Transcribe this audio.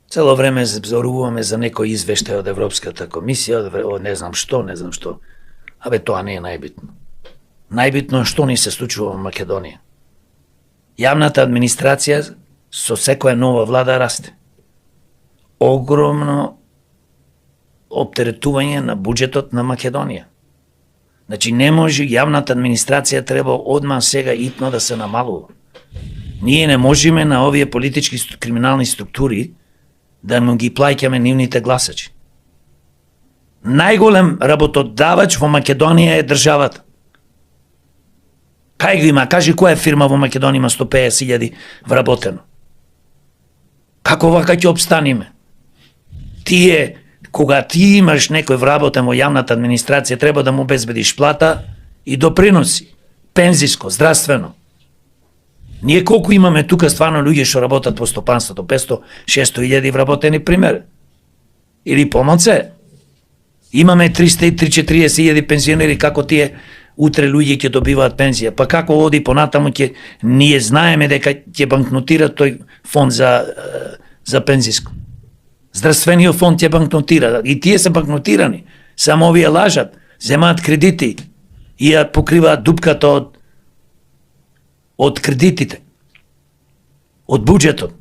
Цело време зборуваме за некој извештај од Европската комисија, од не знам што. Абе, тоа не е најбитно. Најбитно е што ни се случува во Македонија. Јавната администрација со секоја нова влада расте. Огромно оптеретување на буџетот на Македонија. Значи, не може, јавната администрација треба одма сега итно да се намалува. Ние не можеме на овие политички криминални структури да му ги плаќаме нивните гласачи. Најголем работодавач во Македонија е државата. Кај го има? Кажи која фирма во Македонија има 150.000 вработено? Како вака ќе обстаниме? Кога ти имаш некој вработен во јавната администрација, треба да му обезбедиш плата и доприноси, пензиско, здравствено. Ние колку имаме тука стварно луѓе што работат по стопанството, 500-600.000 вработени, пример. Или помалце. Имаме 340.000 пензионери, како тие утре луѓе ќе добиваат пензија. Па како оди понатаму, ние знаеме дека ќе банкнотира тој фонд за пензиско. Здравствениот фонд ќе банкнотира. И тие се банкнотирани. Само овие лажат, земаат кредити и ја покриваат дупката од кредитите, од буџетот.